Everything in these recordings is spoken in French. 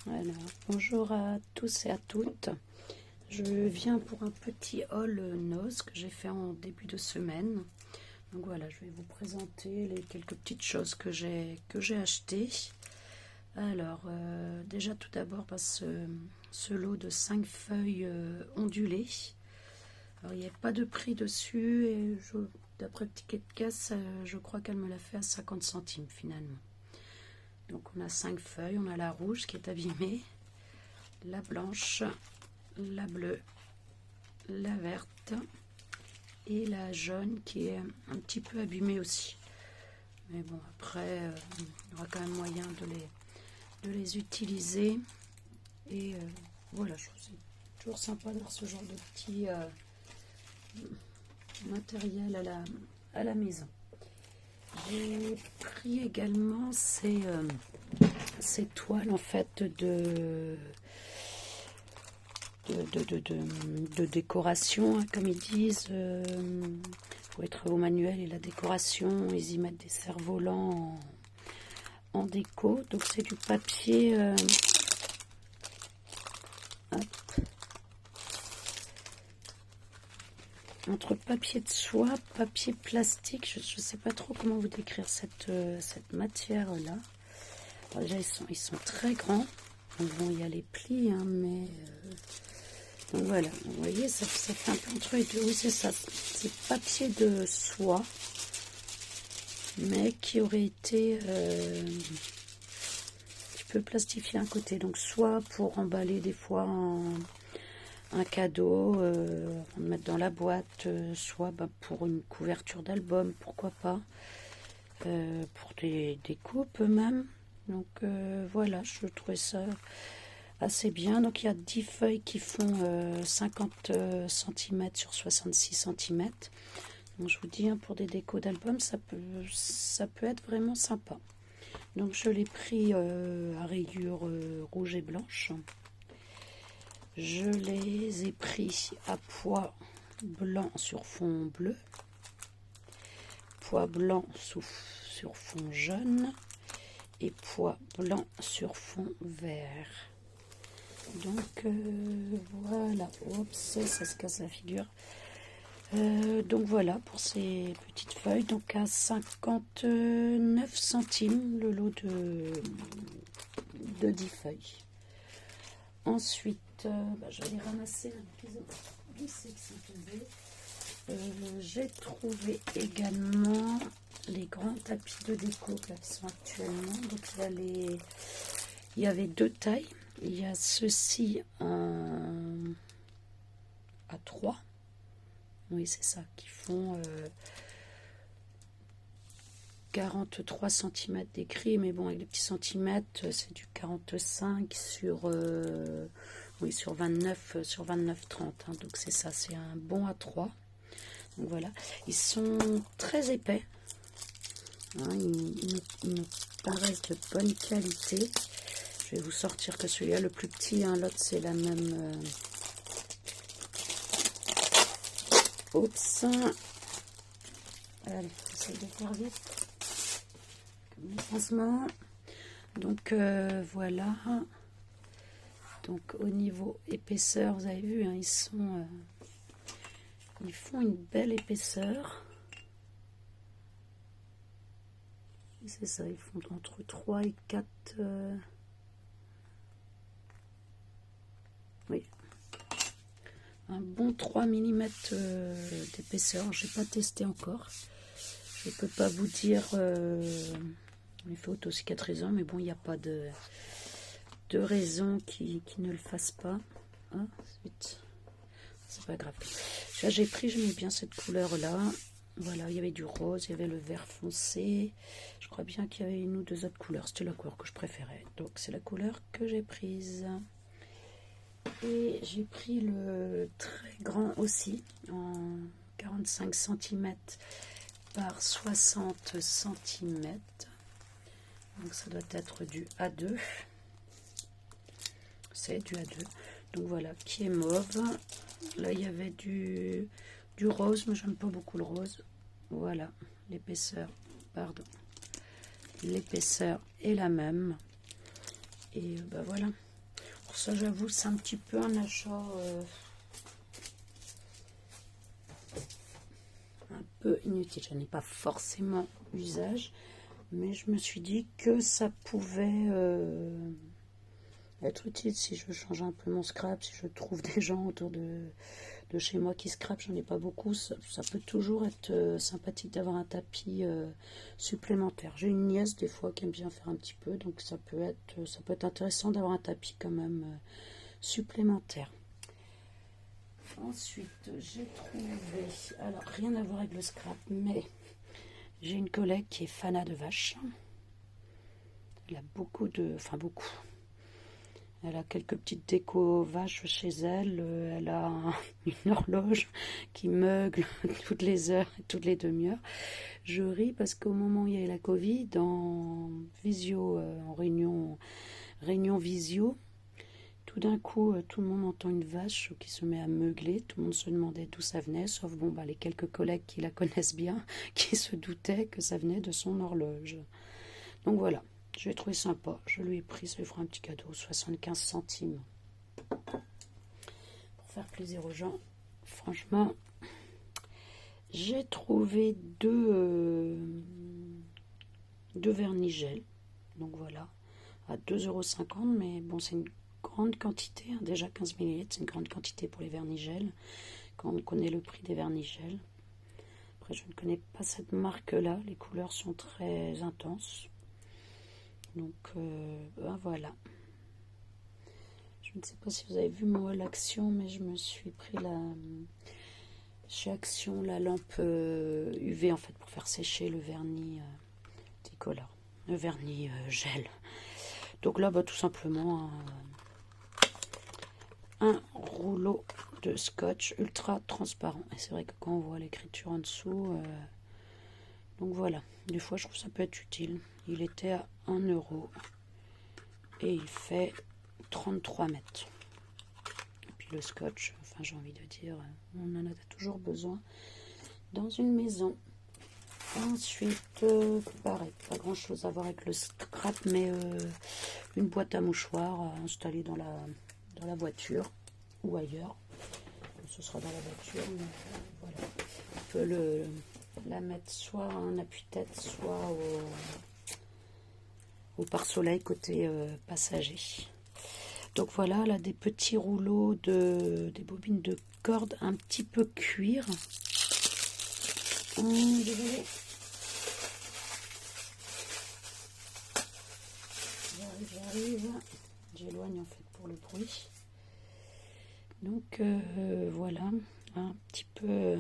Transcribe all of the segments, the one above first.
Alors, bonjour à tous et à toutes. Je viens pour un petit haul noz que j'ai fait en début de semaine. Donc voilà, je vais vous présenter les quelques petites choses que j'ai achetées. Alors, déjà tout d'abord, ce lot de 5 feuilles ondulées. Alors, il n'y a pas de prix dessus et d'après le ticket de caisse, je crois qu'elle me l'a fait à 50 centimes finalement. Donc on a 5 feuilles, on a la rouge qui est abîmée, la blanche, la bleue, la verte et la jaune qui est un petit peu abîmée aussi. Mais bon, après, il y aura quand même moyen de les utiliser. Et voilà, je trouve que c'est toujours sympa d'avoir ce genre de petit matériel à la maison. J'ai pris également ces toiles en fait de décoration, hein, comme ils disent, pour les travaux manuels et la décoration. Ils y mettent des cerfs-volants en déco. Donc c'est du papier. Entre papier de soie, papier plastique, je ne sais pas trop comment vous décrire cette matière-là. Déjà, ils sont très grands. Donc, bon, il y a les plis, hein, mais... donc voilà, vous voyez, ça fait un peu entre les deux. Oui, c'est ça. C'est papier de soie, mais qui aurait été un petit peu plastifié à un côté. Donc, soit pour emballer des fois un cadeau, mettre dans la boîte, soit pour une couverture d'album, pourquoi pas, pour des coupes même. Donc voilà, je trouvais ça assez bien. Donc il y a 10 feuilles qui font 50 cm sur 66 cm. Donc je vous dis, hein, pour des décos d'album, ça peut être vraiment sympa. Donc je l'ai pris à rayures rouge et blanche. Je les ai pris à pois blanc sur fond bleu, pois blanc sur fond jaune et pois blanc sur fond vert. Donc voilà, oups, ça se casse la figure. Donc voilà pour ces petites feuilles, donc à 59 centimes le lot de 10 feuilles. Ensuite, je vais les ramasser qui c'est que c'est tombé. J'ai trouvé également les grands tapis de déco qui sont actuellement. Donc il y avait deux tailles. Il y a ceux-ci à 3. Oui, c'est ça, qui font 43 cm d'écrit, mais bon, avec les petits centimètres, c'est du 45 sur 29 sur 29-30. Hein, donc c'est ça, c'est un bon A3. Donc voilà, ils sont très épais. Hein, ils nous paraissent de bonne qualité. Je vais vous sortir que celui-là, le plus petit, hein, l'autre c'est la même. Oups. Allez, j'essaie de faire vite. Comme le pansement. Donc voilà. Donc au niveau épaisseur, vous avez vu, hein, ils font une belle épaisseur. C'est ça, ils font entre 3 et 4. Oui. Un bon 3 mm d'épaisseur. Je n'ai pas testé encore. Je ne peux pas vous dire l'effet auto-cicatrisant, mais bon, il n'y a pas de raison qui ne le fasse pas. Hein, c'est pas grave. Là, j'aimais bien cette couleur-là. Voilà, il y avait du rose, il y avait le vert foncé. Je crois bien qu'il y avait une ou deux autres couleurs. C'était la couleur que je préférais. Donc, c'est la couleur que j'ai prise. Et j'ai pris le très grand aussi, en 45 cm par 60 cm. Donc ça doit être du A2. C'est du A2. Donc voilà, qui est mauve. Là, il y avait du rose, mais j'aime pas beaucoup le rose. Voilà, l'épaisseur est la même. Et voilà. Ça, j'avoue, c'est un petit peu un achat un peu inutile. Je n'ai pas forcément usage, mais je me suis dit que ça pouvait être utile si je veux changer un peu mon scrap, si je trouve des gens autour de chez moi qui scrapent. J'en ai pas beaucoup. Ça peut toujours être sympathique d'avoir un tapis supplémentaire. J'ai une nièce des fois qui aime bien faire un petit peu, donc ça peut être intéressant d'avoir un tapis quand même supplémentaire. Ensuite, j'ai trouvé, alors rien à voir avec le scrap, mais j'ai une collègue qui est fanat de vaches. Elle a beaucoup. Elle a quelques petites décos vaches chez elle. Elle a une horloge qui meugle toutes les heures et toutes les demi-heures. Je ris parce qu'au moment où il y a eu la Covid, en visio, en réunion visio, tout d'un coup, tout le monde entend une vache qui se met à meugler. Tout le monde se demandait d'où ça venait, sauf les quelques collègues qui la connaissent bien, qui se doutaient que ça venait de son horloge. Donc voilà, je l'ai trouvé sympa. Je lui ai pris, ça lui fera un petit cadeau, 75 centimes. Pour faire plaisir aux gens. Franchement, j'ai trouvé deux vernis-gel. Donc voilà, à 2,50 €, mais bon, c'est une grande quantité, hein, déjà 15 ml, c'est une grande quantité pour les vernis-gel, quand on connaît le prix des vernis-gel. Après, je ne connais pas cette marque-là, les couleurs sont très intenses. Donc, voilà. Je ne sais pas si vous avez vu moi l'Action, mais je me suis pris chez Action la lampe UV en fait pour faire sécher le vernis Tricolore, le vernis gel. Donc là, tout simplement un rouleau de scotch ultra transparent. Et c'est vrai que quand on voit l'écriture en dessous, donc voilà, des fois je trouve ça peut être utile. Il était à 1 € et il fait 33 mètres. Et puis le scotch, enfin j'ai envie de dire, on en a toujours besoin dans une maison. Ensuite, pareil, pas grand chose à voir avec le scrap, mais une boîte à mouchoirs à installer dans la voiture ou ailleurs. Ce sera dans la voiture, mais voilà. On peut la mettre soit en appui-tête, soit au pare-soleil côté passager. Donc voilà, là des petits rouleaux des bobines de corde un petit peu cuir. Désolé. J'arrive. J'éloigne en fait pour le bruit. Donc voilà, un petit peu,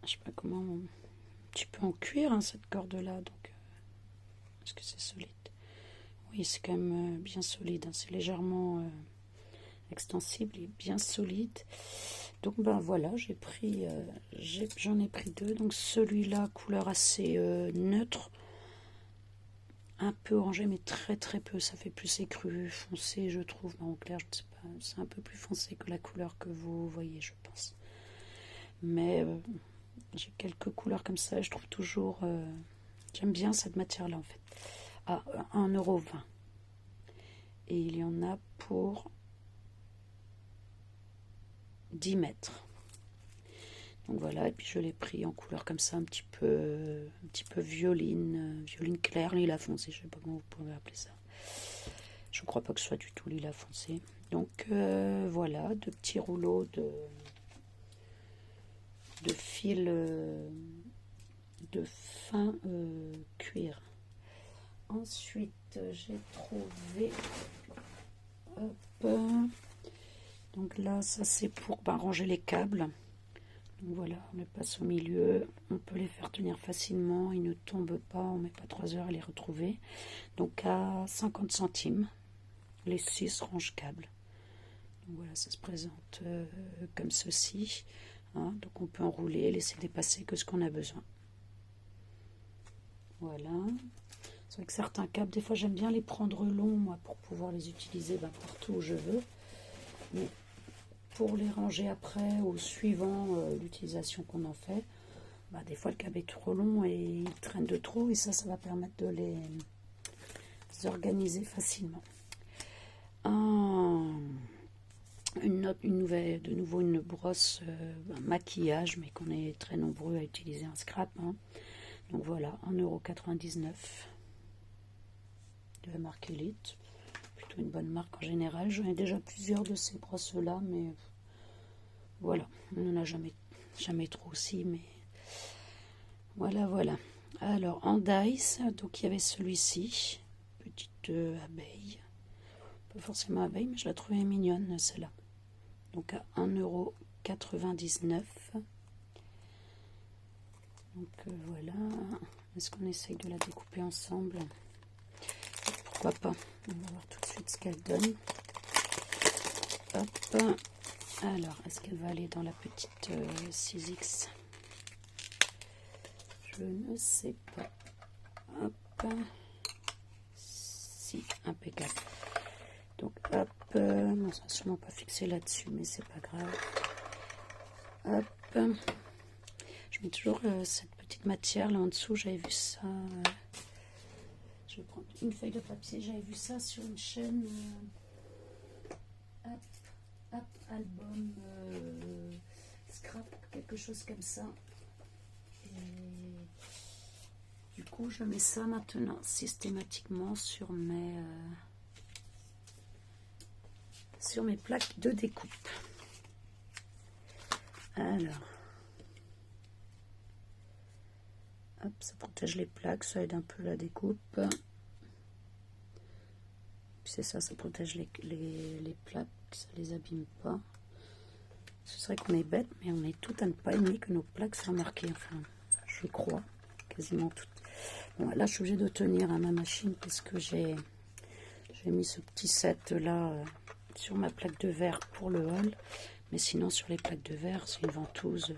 je sais pas comment, un petit peu en cuir hein, cette corde là. Donc est-ce que c'est solide? Oui, c'est quand même bien solide. Hein, c'est légèrement extensible et bien solide. Donc voilà, j'en ai pris deux. Donc celui-là, couleur assez neutre. Un peu orangé, mais très très peu. Ça fait plus écru, foncé, je trouve. En clair, je ne sais pas. C'est un peu plus foncé que la couleur que vous voyez, je pense. Mais j'ai quelques couleurs comme ça. Je trouve toujours. J'aime bien cette matière-là, en fait. À 1,20 €. Et il y en a pour 10 mètres. Donc voilà, et puis je l'ai pris en couleur comme ça, un petit peu violine claire, lilas foncé, je ne sais pas comment vous pouvez appeler ça. Je ne crois pas que ce soit du tout lilas foncé. Donc voilà, deux petits rouleaux de fil de fin cuir. Ensuite, j'ai trouvé... donc là, ça c'est pour ranger les câbles. Donc voilà, on les passe au milieu, on peut les faire tenir facilement, ils ne tombent pas, on ne met pas 3 heures à les retrouver. Donc à 50 centimes, les 6 range câbles. Donc voilà, ça se présente comme ceci. Hein, donc on peut enrouler, laisser dépasser que ce qu'on a besoin. Voilà. C'est vrai que certains câbles, des fois j'aime bien les prendre longs, moi, pour pouvoir les utiliser partout où je veux. Mais pour les ranger après ou suivant l'utilisation qu'on en fait, des fois le câble est trop long et il traîne de trop et ça va permettre de organiser facilement. De nouveau une brosse un maquillage, mais qu'on est très nombreux à utiliser en scrap. Hein. Donc voilà, 1,99 €. De la marque Elite. Plutôt une bonne marque en général. J'en ai déjà plusieurs de ces brosses-là, mais voilà, on n'en a jamais trop aussi, mais voilà. Alors, en dice, donc il y avait celui-ci, petite abeille. Pas forcément abeille, mais je la trouvais mignonne, celle-là. Donc à 1,99 €. Donc voilà. Est-ce qu'on essaye de la découper ensemble? Pourquoi pas? On va voir tout de suite ce qu'elle donne. Hop. Alors, est-ce qu'elle va aller dans la petite 6X? Je ne sais pas. Hop. Si, impeccable. Donc hop, non, ça ne sera sûrement pas fixé là-dessus, mais c'est pas grave. Hop. Je mets toujours cette petite matière là en dessous, j'avais vu ça. Je vais prendre une feuille de papier, j'avais vu ça sur une chaîne album scrap, quelque chose comme ça. Et du coup, je mets ça maintenant systématiquement sur mes plaques de découpe. Alors, hop, ça protège les plaques, ça aide un peu la découpe. Puis c'est ça, ça protège les plaques, ça les abîme pas. Ce serait qu'on est bête, mais on est tout à ne pas aimer que nos plaques soient marquées. Enfin, je crois, quasiment toutes. Bon, là, je suis obligée de tenir à ma machine parce que j'ai mis ce petit set là sur ma plaque de verre pour le haul. Mais sinon, sur les plaques de verre, c'est une ventouse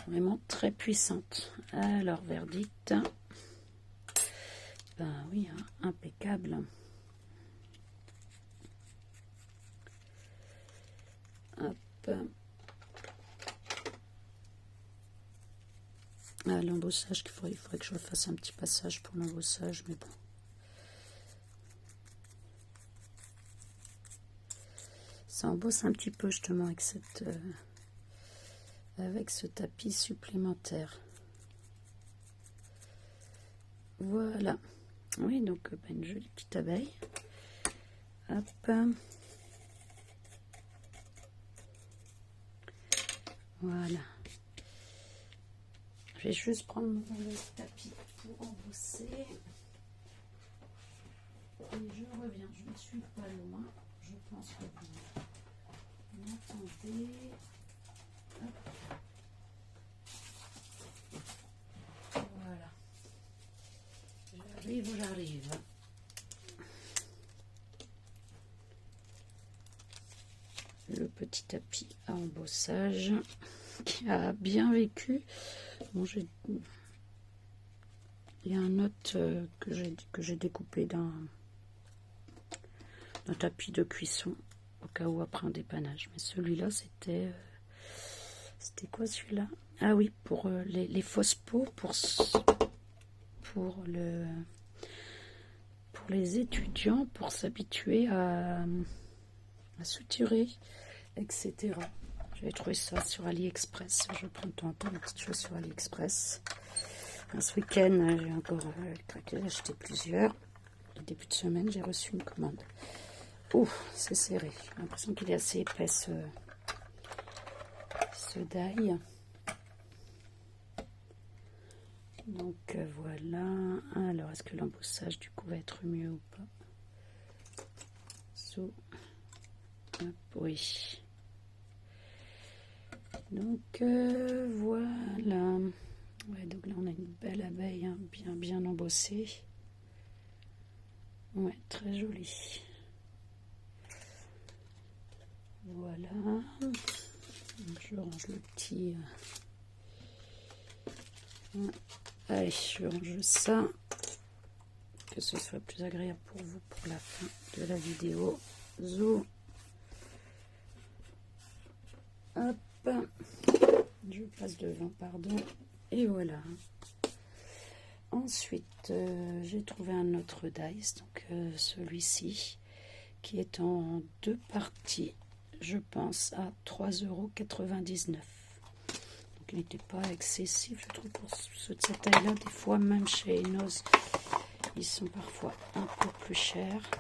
vraiment très puissante. Alors, verdict. Ben oui, hein, impeccable. Hop. Ah, l'embossage, il faudrait que je fasse un petit passage pour l'embossage, mais bon. Ça embosse un petit peu justement avec ce tapis supplémentaire. Voilà. Oui, donc une jolie petite abeille. Hop. Voilà. Je vais juste prendre le tapis pour embosser. Et je reviens. Je ne suis pas loin. Je pense que vous m'entendez. Voilà. J'arrive. Le petit tapis à embossage qui a bien vécu. Bon, il y a un autre que j'ai découpé d'un tapis de cuisson au cas où après un dépannage. Mais celui-là, c'était quoi celui-là? Ah oui, pour les fausses peaux, pour les étudiants, pour s'habituer à suturer, etc. J'avais trouvé ça sur AliExpress. Je prends de temps en temps des petites choses sur AliExpress. Enfin, ce week-end, j'ai encore acheté plusieurs. Au début de semaine, j'ai reçu une commande. Ouh, c'est serré. J'ai l'impression qu'il est assez épais ce die. Donc voilà. Alors, est-ce que l'embossage du coup va être mieux ou pas? So. Hop, oui. Donc voilà. Ouais, donc là on a une belle abeille, hein, bien embossée. Ouais, très jolie. Voilà. Je range le petit. Allez, je range ça. Que ce soit plus agréable pour vous pour la fin de la vidéo. Zo. Hop. Je passe devant, pardon. Et voilà. Ensuite, j'ai trouvé un autre dice, donc celui-ci, qui est en 2 parties, je pense, à 3,99 €. Donc il n'était pas excessif, je trouve, pour ceux de cette taille-là. Des fois, même chez Enos, ils sont parfois un peu plus chers.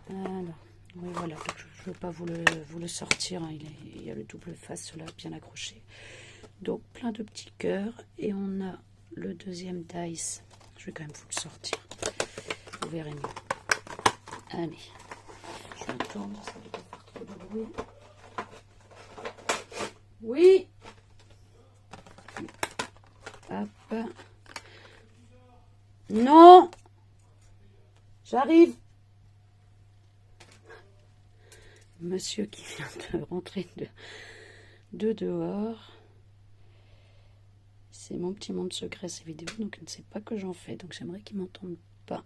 Voilà. Oui, voilà, donc je ne veux pas vous le sortir, hein. Il y a le double face là, bien accroché. Donc plein de petits cœurs, et on a le deuxième dice. Je vais quand même vous le sortir, vous verrez mieux. Allez, je le tourne, ça ne doit pas faire trop de bruit. Oui. Hop. Non. J'arrive. Monsieur qui vient de rentrer de dehors. C'est mon petit monde secret, ces vidéos, donc il ne sait pas que j'en fais, donc j'aimerais qu'il ne m'entende pas.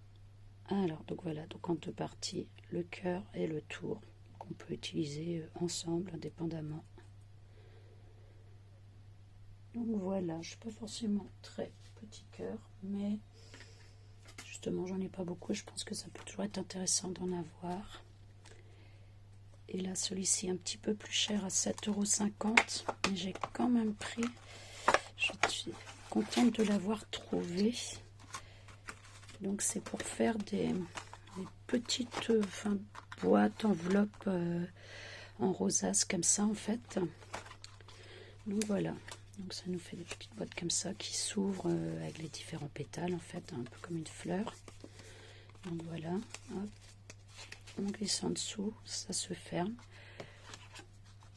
Alors, donc voilà, donc en 2 parties, le cœur et le tour, qu'on peut utiliser ensemble, indépendamment. Donc voilà, je ne suis pas forcément très petit cœur, mais justement, j'en ai pas beaucoup, je pense que ça peut toujours être intéressant d'en avoir. Et là, celui-ci un petit peu plus cher, à 7,50 €, mais j'ai quand même pris. Je suis contente de l'avoir trouvé. Donc c'est pour faire des petites boîtes, enveloppes en rosace comme ça en fait. Donc voilà. Donc ça nous fait des petites boîtes comme ça qui s'ouvrent avec les différents pétales en fait, un peu comme une fleur. Donc voilà. Hop. On glisse en dessous, ça se ferme.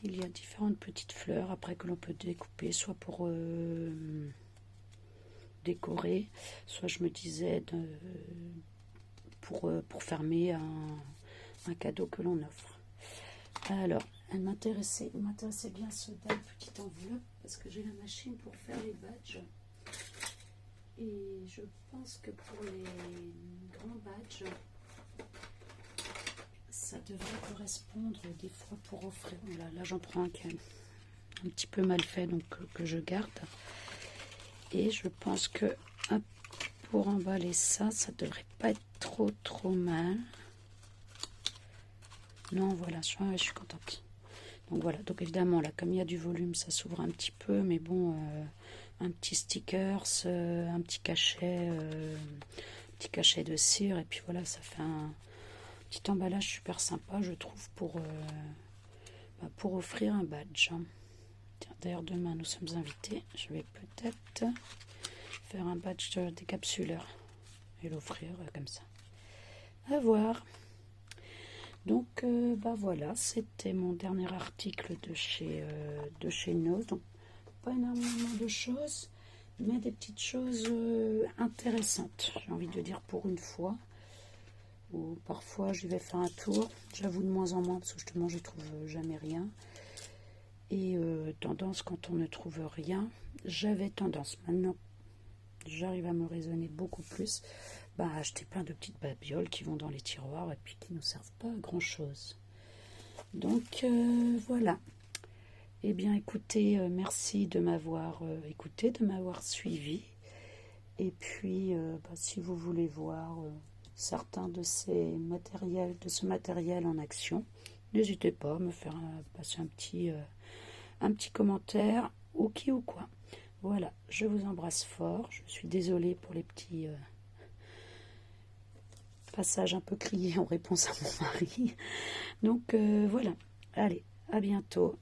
Il y a différentes petites fleurs après que l'on peut découper, soit pour décorer, soit je me disais pour fermer un cadeau que l'on offre. Alors, il m'intéressait bien ce petite enveloppe parce que j'ai la machine pour faire les badges. Et je pense que pour les grands badges, ça devrait correspondre des fois pour offrir. Là j'en prends un qui est un petit peu mal fait, donc que je garde. Et je pense que pour emballer ça devrait pas être trop mal. Non, voilà, je suis contente. Donc voilà, donc évidemment là, comme il y a du volume, ça s'ouvre un petit peu, mais bon, un petit stickers, un petit cachet de cire, et puis voilà, ça fait un petit emballage super sympa, je trouve, pour offrir un badge. D'ailleurs, demain, nous sommes invités. Je vais peut-être faire un badge décapsuleur et l'offrir comme ça. À voir. Donc, voilà, c'était mon dernier article de chez Enos. Donc, pas énormément de choses, mais des petites choses intéressantes. J'ai envie de dire pour une fois. Ou parfois, j'y vais faire un tour. J'avoue de moins en moins, parce que justement, je ne trouve jamais rien. Et tendance, quand on ne trouve rien, j'avais tendance. Maintenant, j'arrive à me raisonner beaucoup plus. Acheter plein de petites babioles qui vont dans les tiroirs et puis qui ne nous servent pas à grand chose. Donc voilà. Eh bien écoutez, merci de m'avoir écouté, de m'avoir suivi. Et puis si vous voulez voir certains de ce matériel en action, n'hésitez pas à me faire passer un petit commentaire ou qui ou quoi. Voilà, je vous embrasse fort. Je suis désolée pour les petits passage un peu crié en réponse à mon mari. Donc voilà, allez, à bientôt.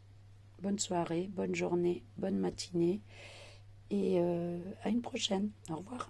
Bonne soirée, bonne journée, bonne matinée et à une prochaine. Au revoir.